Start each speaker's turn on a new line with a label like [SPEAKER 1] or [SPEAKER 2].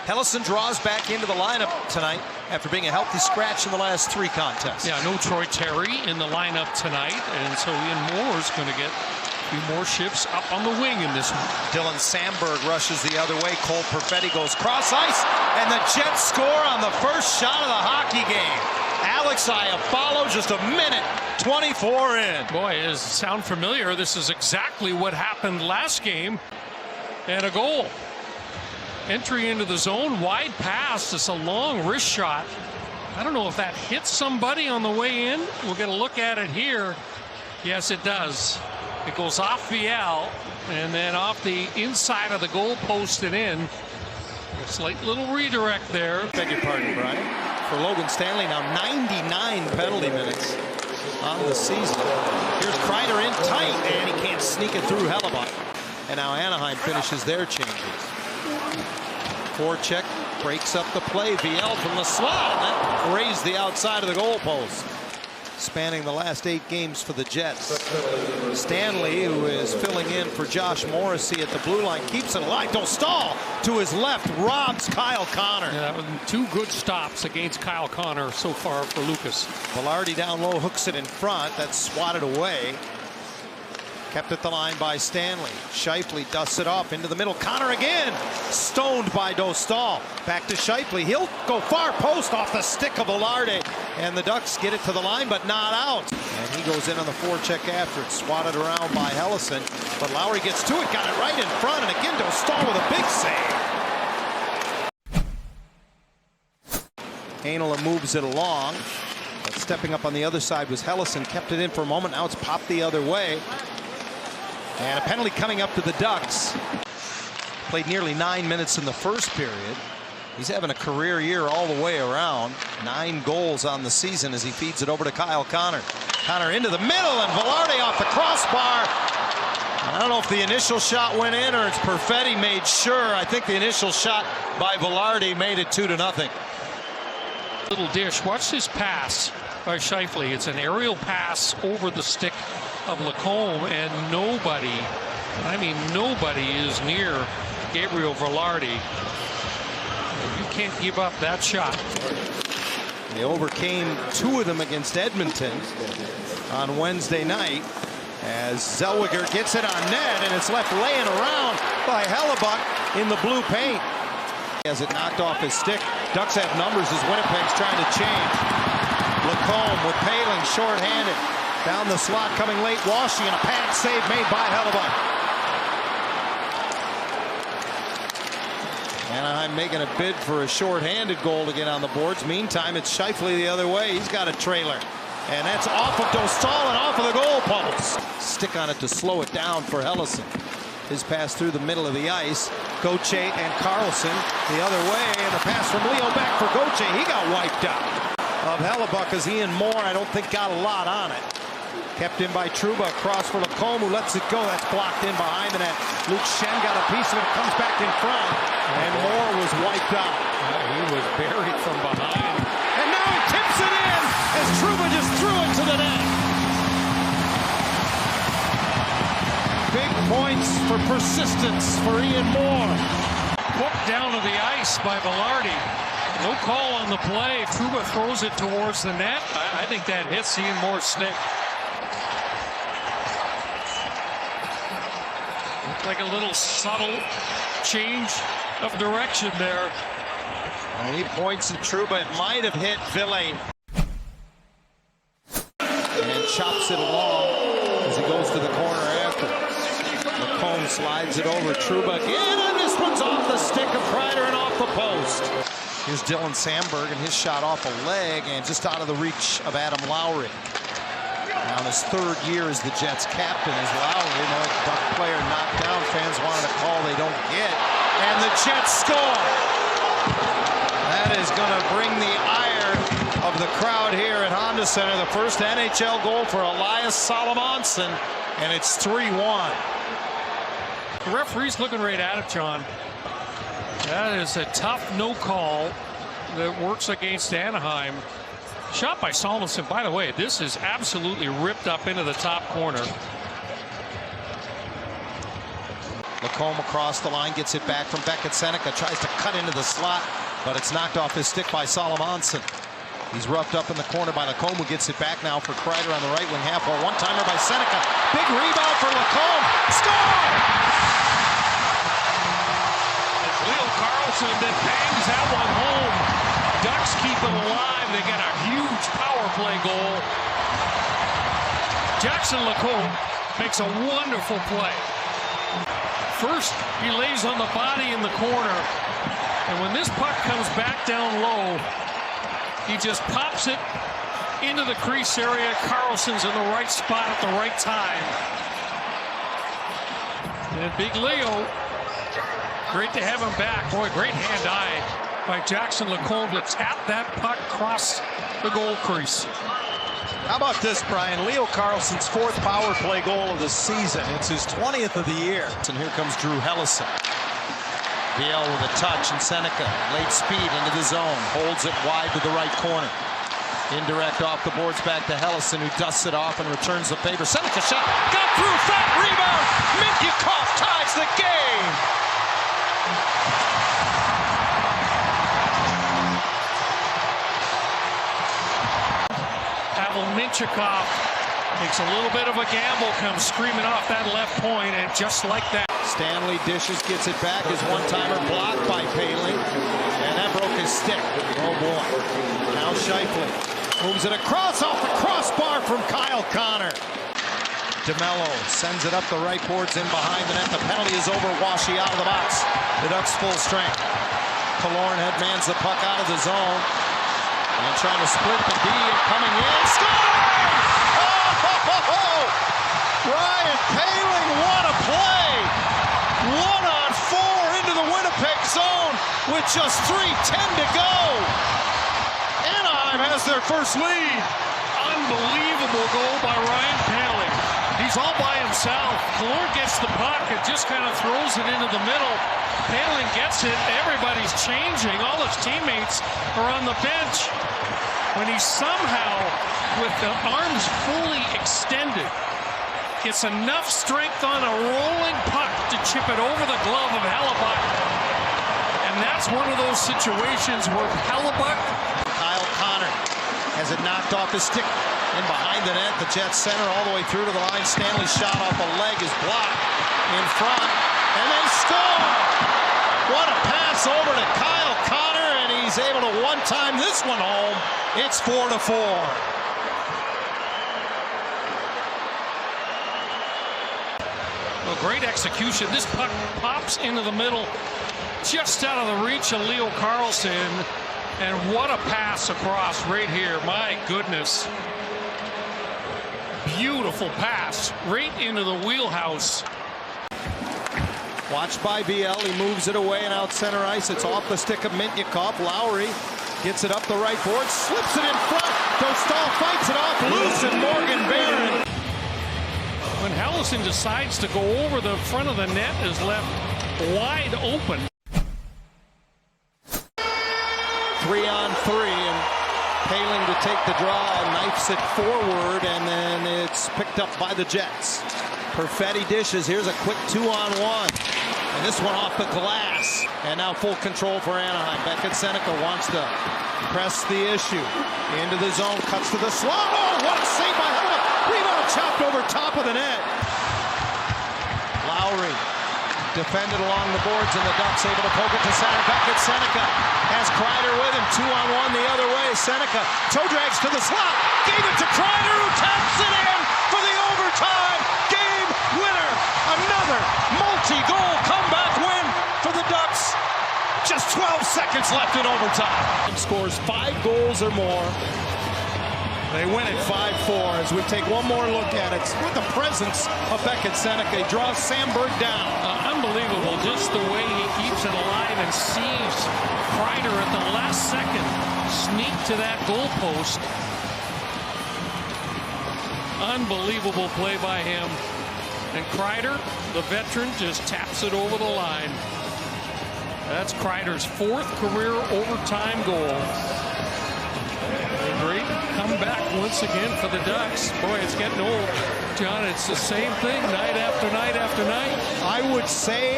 [SPEAKER 1] Hellison draws back into the lineup tonight after being a healthy scratch in the last 3 contests.
[SPEAKER 2] Yeah, no Troy Terry in the lineup tonight, and so Ian Moore is going to get a few more shifts up on the wing in this one.
[SPEAKER 1] Dylan Sandberg rushes the other way. Cole Perfetti goes cross ice, and the Jets score on the first shot of the hockey game. Alex Iafallo just a minute 24 in.
[SPEAKER 2] Boy, does it sound familiar? This is exactly what happened last game, and a goal. Entry into the zone, wide pass. It's a long wrist shot. I don't know if that hits somebody on the way in. We'll get a look at it here. Yes, it does. It goes off Viel and then off the inside of the goal post and in. A slight little redirect there.
[SPEAKER 1] Beg your pardon, Brian. For Logan Stanley, now 99 penalty minutes on the season. Here's Kreider in tight, and he can't sneak it through Hellebuck. And now Anaheim finishes their changes. Forecheck breaks up the play. Viel from the slot. That grazed the outside of the goalpost. Spanning the last 8 games for the Jets. Stanley, who is filling in for Josh Morrissey at the blue line, keeps it alive. Dostal to his left robs Kyle Connor.
[SPEAKER 2] Yeah, that was 2 good stops against Kyle Connor so far for Lucas.
[SPEAKER 1] Velarde down low, hooks it in front. That's swatted away. Kept at the line by Stanley. Scheifele dusts it off into the middle. Connor again. Stoned by Dostal. Back to Scheifele. He'll go far post off the stick of Velarde. And the Ducks get it to the line, but not out. And he goes in on the forecheck after it. Swatted around by Hellison. But Lowry gets to it. Got it right in front. And again, Dostal with a big save. Heinola moves it along. But stepping up on the other side was Hellison. Kept it in for a moment. Now it's popped the other way. And a penalty coming up to the Ducks. Played nearly 9 minutes in the first period. He's having a career year all the way around. 9 goals on the season as he feeds it over to Kyle Connor. Connor into the middle, and Velarde off the crossbar. I don't know if the initial shot went in or it's Perfetti made sure. I think the initial shot by Velarde made it 2-0.
[SPEAKER 2] Little dish. Watch this pass by Scheifele. It's an aerial pass over the stick of Lacombe, and nobody, I mean nobody, is near Gabriel Velarde. You can't give up that shot.
[SPEAKER 1] They overcame 2 of them against Edmonton on Wednesday night as Zellweger gets it on net, and it's left laying around by Hellebuck in the blue paint. As it knocked off his stick. Ducks have numbers as Winnipeg's trying to change. Lacombe with Palin shorthanded. Down the slot coming late. Washington, a pad save made by Hellebuck. Anaheim making a bid for a shorthanded goal to get on the boards. Meantime, it's Scheifele the other way. He's got a trailer. And that's off of Dostal and off of the goal post. Stick on it to slow it down for Hellison. His pass through the middle of the ice. Gauthier and Carlson the other way. And the pass from Leo back for Gauthier. He got wiped out. Of Hellebuck as Ian Moore, I don't think got a lot on it. Kept in by Trouba, across for Lacombe, who lets it go. That's blocked in behind the net. Luke Shen got a piece of it, comes back in front, and Moore was wiped out.
[SPEAKER 2] He was buried from behind.
[SPEAKER 1] And now he tips it in as Trouba just threw it to the net. Big points for persistence for Ian Moore.
[SPEAKER 2] Hooked down to the ice by Velarde. No call on the play. Trouba throws it towards the net. I think that hits Ian Moore's stick. Looked like a little subtle change of direction there.
[SPEAKER 1] And he points at Trouba. It might have hit Ville. And chops it along as he goes to the corner after. Lacombe slides it over. Trouba again, and this one's off the stick of Kreider and off the post. Here's Dylan Sandberg, and his shot off a leg and just out of the reach of Adam Lowry. Now in his 3rd year as the Jets captain is Lowry. No Duck player knocked down. Fans wanted a call they don't get. And the Jets score. That is going to bring the ire of the crowd here at Honda Center. The first NHL goal for Elias Salomonson, and it's 3-1.
[SPEAKER 2] The referee's looking right at it, John. That is a tough no call that works against Anaheim. Shot by Salomonson. By the way, this is absolutely ripped up into the top corner.
[SPEAKER 1] Lacombe across the line, gets it back from Beckett Seneca, tries to cut into the slot, but it's knocked off his stick by Solomonson. He's roughed up in the corner by Lacombe, who gets it back now for Kreider on the right wing half wall. One-timer by Seneca. Big rebound for Lacombe. Score!
[SPEAKER 2] As Leo Carlson then bangs that one home. Ducks keep it alive. They get a huge power play goal. Jackson Lacombe makes a wonderful play. First, he lays on the body in the corner. And when this puck comes back down low, he just pops it into the crease area. Carlson's in the right spot at the right time. And Big Leo, great to have him back. Boy, great hand-eye by Jackson Lacombe to tap that puck across the goal crease.
[SPEAKER 1] How about this, Brian? Leo Carlson's 4th power play goal of the season. It's his 20th of the year. And here comes Drew Hellison. VL with a touch, and Seneca, late speed into the zone, holds it wide to the right corner. Indirect off the boards back to Hellison, who dusts it off and returns the favor. Seneca shot, got through, fat rebound. Mintyukov ties the game.
[SPEAKER 2] Pavel Mintyukov takes a little bit of a gamble, comes screaming off that left point, and just like that.
[SPEAKER 1] Stanley dishes, gets it back. His one-timer blocked by Paling, and that broke his stick. Oh boy. Now Scheifele moves it across off the crossbar from Kyle Connor. DeMello sends it up the right boards in behind the net. The penalty is over. Washy out of the box. The Ducks full strength. Killorn headmans the puck out of the zone. And trying to split the D and coming in. Scoring! Oh! Ryan Paling, what a play! 1-on-4 into the Winnipeg zone with just 3:10 to go. Anaheim has their first lead.
[SPEAKER 2] Unbelievable goal by Ryan Paling. He's all by himself. Killorn gets the puck and just kind of throws it into the middle. Paling gets it. Everybody's changing. All his teammates are on the bench. When he somehow, with the arms fully extended, gets enough strength on a rolling puck to chip it over the glove of Hellebuck. And that's one of those situations where Hellebuck...
[SPEAKER 1] Kyle Connor has it knocked off his stick and behind the net. The Jets center all the way through to the line. Stanley's shot off a leg is blocked in front, and they score! What a pass over to Kyle Connor, and he's able to one-time this one home. It's 4-4.
[SPEAKER 2] Well, great execution. This puck pops into the middle, just out of the reach of Leo Carlson. And what a pass across right here. My goodness. Beautiful pass right into the wheelhouse.
[SPEAKER 1] Watched by BL. He moves it away and out center ice. It's off the stick of Mintyukov. Lowry gets it up the right board, slips it in front. Dostal fights it off loose, and Morgan Barron.
[SPEAKER 2] When Hellison decides to go over, the front of the net is left wide open.
[SPEAKER 1] 3-on-3, and Paling to take the draw, knifes it forward, and then it's picked up by the Jets. Perfetti dishes. Here's a quick 2-on-1, and this one off the glass. And now full control for Anaheim. Beckett Seneca wants to press the issue into the zone, cuts to the slot. Oh, what a save by Hellebuck! Rebound chopped over top of the net. Lowry defended along the boards, and the Ducks able to poke it to center. Beckett Seneca has Kreider with him. 2-on-1 the other way. Seneca toe drags to the slot. Gave it to Kreider, who taps it in for the overtime game winner. Another multi-goal comeback win for the Ducks. Just 12 seconds left in overtime. Scores 5 goals or more. They win it 5-4 as we take one more look at it with the presence of Beckett Seneca. He draws Sandberg down.
[SPEAKER 2] Unbelievable, just the way he keeps it alive and sees Kreider at the last second sneak to that goalpost. Unbelievable play by him. And Kreider, the veteran, just taps it over the line. That's Kreider's 4th career overtime goal. A great comeback once again for the Ducks. Boy, it's getting old. John, it's the same thing night after night after night.
[SPEAKER 1] I would say